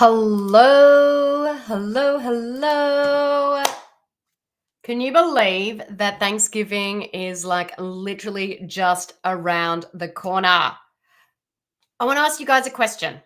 Hello, hello, hello. Can you believe that Thanksgiving is like literally just around the corner? I want to ask you guys a question.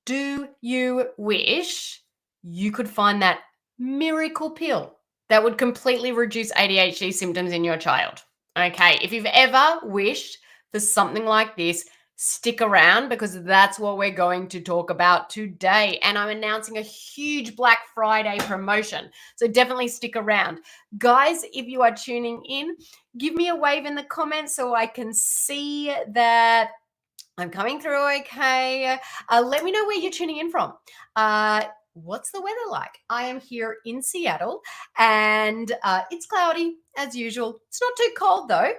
Do you wish you could find that miracle pill that would completely reduce ADHD symptoms in your child? Okay, if you've ever wished for something like this, stick around because that's what we're going to talk about today. And I'm announcing a huge Black Friday promotion. So definitely stick around. Guys, if you are tuning in, give me a wave in the comments so I can see that I'm coming through okay. Let me know where you're tuning in from. What's the weather like? I am here in Seattle and it's cloudy as usual. It's not too cold though.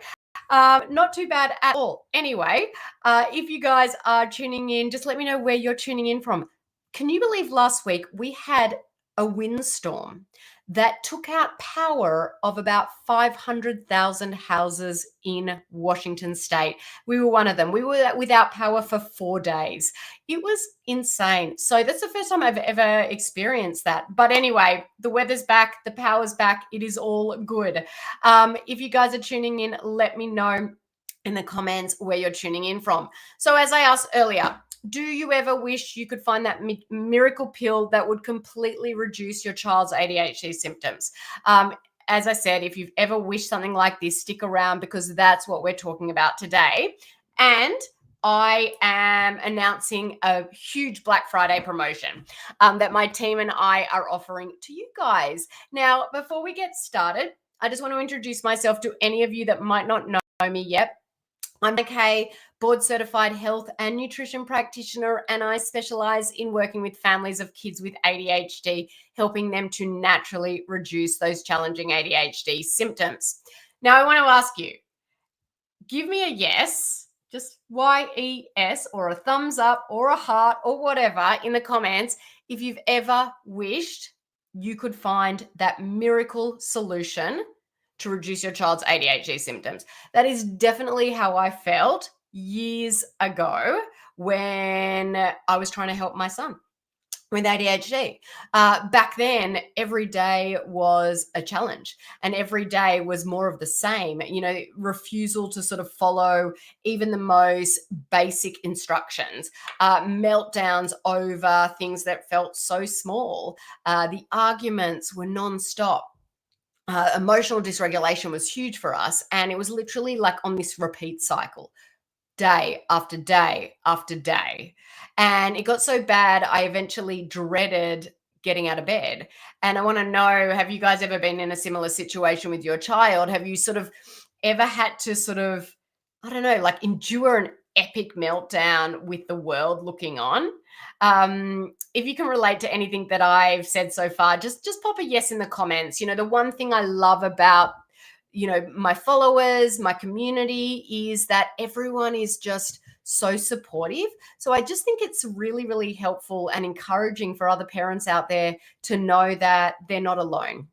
Not too bad at all. Anyway, if you guys are tuning in, just let me know where you're tuning in from. Can you believe last week we had a windstorm that took out power of about 500,000 houses in Washington state? We were one of them. We were without power for 4 days. It was insane. So that's the first time I've ever experienced that. But anyway, the weather's back, the power's back. It is all good. If you guys are tuning in, let me know in the comments where you're tuning in from. So as I asked earlier, do you ever wish you could find that miracle pill that would completely reduce your child's ADHD symptoms? As I said, if you've ever wished something like this, stick around because that's what we're talking about today. And I am announcing a huge Black Friday promotion that my team and I are offering to you guys. Now, before we get started, I just want to introduce myself to any of you that might not know me yet. I'm a board certified health and nutrition practitioner, and I specialize in working with families of kids with ADHD, helping them to naturally reduce those challenging ADHD symptoms. Now, I want to ask you, give me a yes, just YES, or a thumbs up, or a heart, or whatever in the comments if you've ever wished you could find that miracle solution to reduce your child's ADHD symptoms. That is definitely how I felt years ago when I was trying to help my son with ADHD. Back then, every day was a challenge and every day was more of the same, refusal to sort of follow even the most basic instructions, meltdowns over things that felt so small. The arguments were nonstop. Emotional dysregulation was huge for us. And it was literally like on this repeat cycle, day after day after day. And it got so bad, I eventually dreaded getting out of bed. And I want to know, have you guys ever been in a similar situation with your child? Have you sort of ever had to sort of, I don't know, like endure an epic meltdown with the world looking on? If you can relate to anything that I've said so far, just pop a yes in the comments. The one thing I love about my followers, my community, is that everyone is just so supportive. So I just think it's really, really helpful and encouraging for other parents out there to know that they're not alone.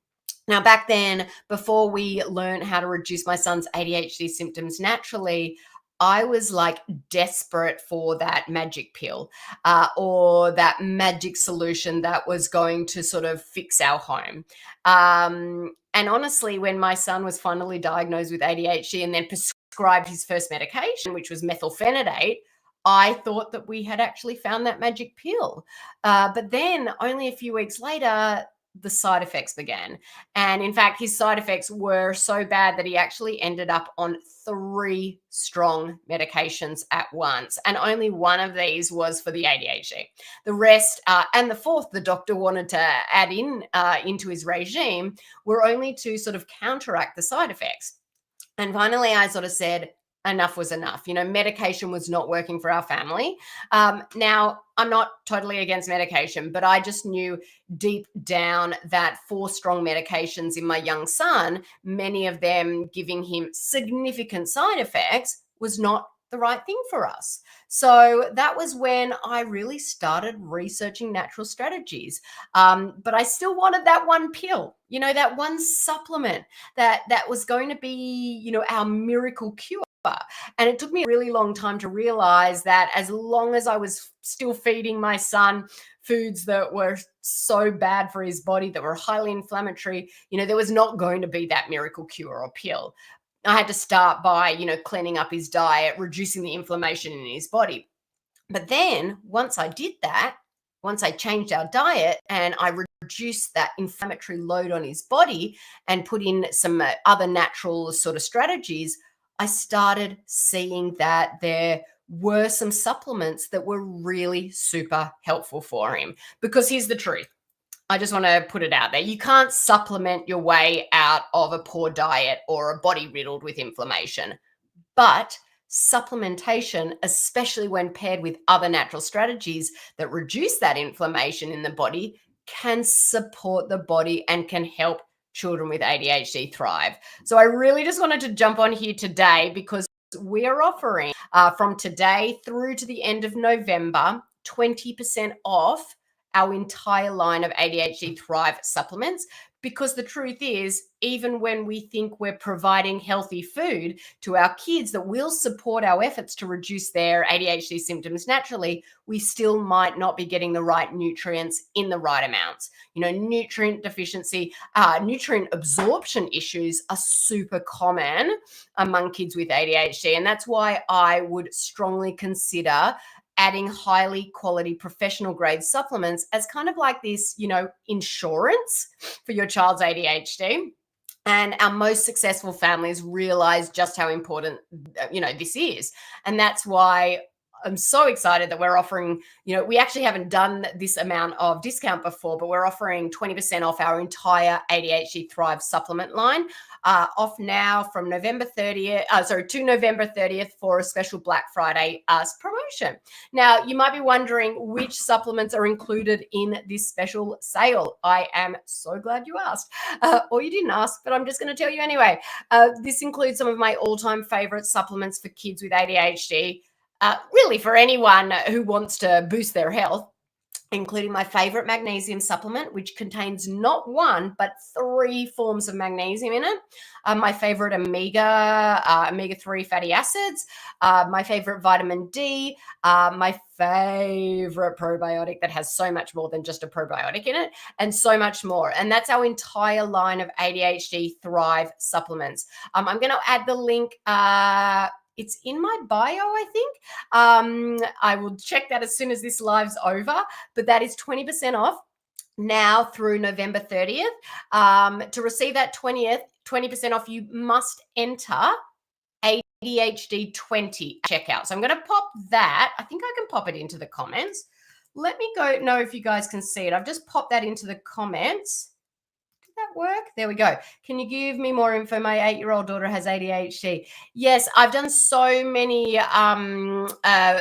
Now, back then, before we learned how to reduce my son's ADHD symptoms naturally, I was like desperate for that magic pill or that magic solution that was going to sort of fix our home. And honestly, when my son was finally diagnosed with ADHD and then prescribed his first medication, which was methylphenidate, I thought that we had actually found that magic pill. But then only a few weeks later, the side effects began. And in fact, his side effects were so bad that he actually ended up on 3 strong medications at once. And only one of these was for the ADHD. The rest, and the fourth, the doctor wanted to add into his regime, were only to sort of counteract the side effects. And finally, I sort of said, enough was enough. Medication was not working for our family. Now, I'm not totally against medication, but I just knew deep down that 4 strong medications in my young son, many of them giving him significant side effects, was not the right thing for us. So that was when I really started researching natural strategies. But I still wanted that one pill, that one supplement that was going to be, our miracle cure. And it took me a really long time to realize that as long as I was still feeding my son foods that were so bad for his body, that were highly inflammatory, there was not going to be that miracle cure or pill. I had to start by, cleaning up his diet, reducing the inflammation in his body. But then once I did that, once I changed our diet and I reduced that inflammatory load on his body and put in some other natural sort of strategies, I started seeing that there were some supplements that were really super helpful for him. Because here's the truth. I just want to put it out there. You can't supplement your way out of a poor diet or a body riddled with inflammation. But supplementation, especially when paired with other natural strategies that reduce that inflammation in the body, can support the body and can help children with ADHD thrive. So I really just wanted to jump on here today because we are offering from today through to the end of November 20% off our entire line of ADHD Thrive supplements. Because the truth is, even when we think we're providing healthy food to our kids that will support our efforts to reduce their ADHD symptoms naturally, we still might not be getting the right nutrients in the right amounts. Nutrient deficiency, nutrient absorption issues are super common among kids with ADHD. And that's why I would strongly consider adding highly quality professional grade supplements as kind of like this, insurance for your child's ADHD. And our most successful families realize just how important, this is. And that's why I'm so excited that we're offering, we actually haven't done this amount of discount before, but we're offering 20% off our entire ADHD Thrive supplement line, off now from November 30th, to November 30th for a special Black Friday promotion. Now, you might be wondering which supplements are included in this special sale. I am so glad you asked, or you didn't ask, but I'm just going to tell you anyway. This includes some of my all-time favorite supplements for kids with ADHD. Really for anyone who wants to boost their health, including my favorite magnesium supplement, which contains not one, but 3 forms of magnesium in it. My favorite omega-3 fatty acids, my favorite vitamin D, my favorite probiotic that has so much more than just a probiotic in it, and so much more. And that's our entire line of ADHD Thrive supplements. I'm going to add the link. It's in my bio, I think. I will check that as soon as this live's over, but that is 20% off now through November 30th. To receive that 20% off, you must enter ADHD 20 checkout. So I'm going to pop that. I think I can pop it into the comments. Let me know if you guys can see it. I've just popped that into the comments. That work? There we go. Can you give me more info? My 8-year-old daughter has ADHD. Yes, I've done so many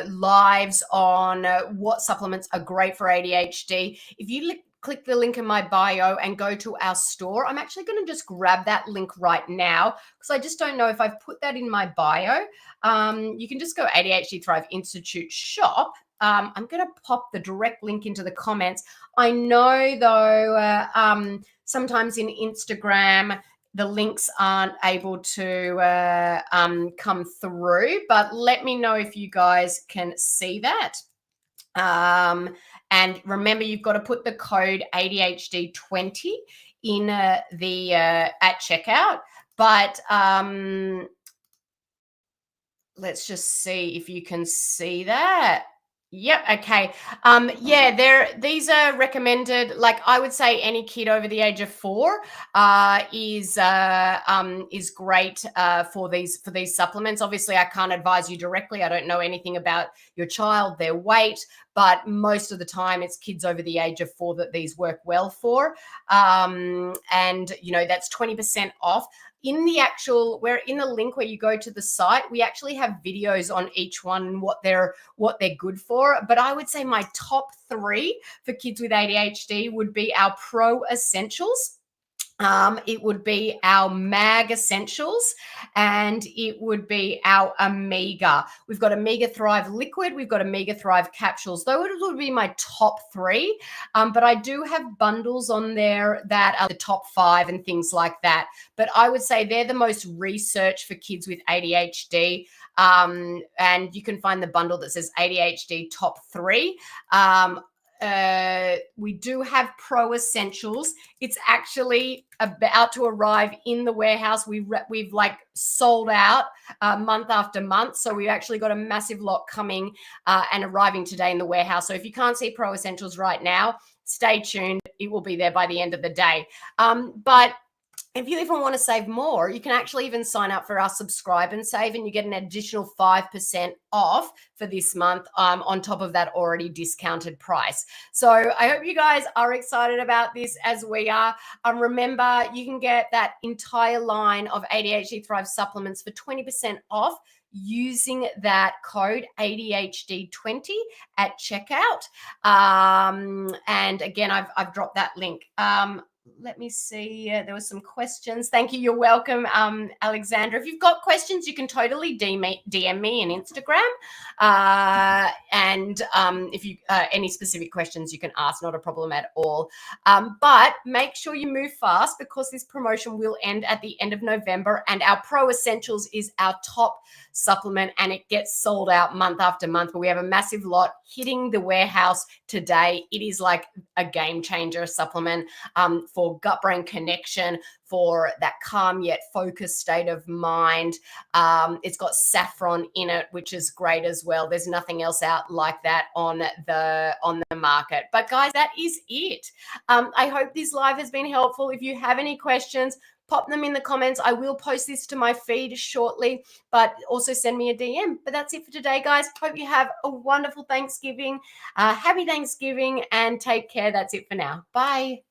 lives on what supplements are great for ADHD. If you click the link in my bio and go to our store, I'm actually going to just grab that link right now because I just don't know if I've put that in my bio. You can just go ADHD Thrive Institute shop. I'm going to pop the direct link into the comments. I know though, sometimes in Instagram, the links aren't able to come through, but let me know if you guys can see that. And remember, you've got to put the code ADHD20 in at checkout. But let's just see if you can see that. Yep. Okay. These are recommended. Like I would say, any kid over the age of 4 is great for these supplements. Obviously, I can't advise you directly. I don't know anything about your child, their weight, but most of the time it's kids over the age of 4 that these work well for. And that's 20% off. In the link where you go to the site, we actually have videos on each one and what they're good for. But I would say my top 3 for kids with ADHD would be our Pro Essentials. It would be our Mag Essentials, and it would be our Omega. We've got Omega Thrive Liquid, we've got Omega Thrive Capsules. Those would be my top three, but I do have bundles on there that are the top five and things like that. But I would say they're the most researched for kids with ADHD. And you can find the bundle that says ADHD top three. We do have Pro Essentials. It's actually about to arrive in the warehouse. We've like sold out month after month, so we've actually got a massive lot coming and arriving today in the warehouse. So if you can't see Pro Essentials right now, stay tuned. It will be there by the end of the day. But if you even want to save more, you can actually even sign up for our Subscribe and Save, and you get an additional 5% off for this month on top of that already discounted price. So I hope you guys are excited about this as we are. Remember, you can get that entire line of ADHD Thrive supplements for 20% off using that code ADHD20 at checkout. And again, I've dropped that link. Let me see. There were some questions. Thank you. You're welcome, Alexandra. If you've got questions, you can totally DM me on Instagram. And if you any specific questions, you can ask. Not a problem at all. But make sure you move fast because this promotion will end at the end of November. And our Pro Essentials is our top supplement, and it gets sold out month after month. But we have a massive lot hitting the warehouse today. It is like a game changer supplement. For gut-brain connection, for that calm yet focused state of mind. It's got saffron in it, which is great as well. There's nothing else out like that on the market. But guys, that is it. I hope this live has been helpful. If you have any questions, pop them in the comments. I will post this to my feed shortly, but also send me a DM. But that's it for today, guys. Hope you have a wonderful Thanksgiving. Happy Thanksgiving and take care. That's it for now. Bye.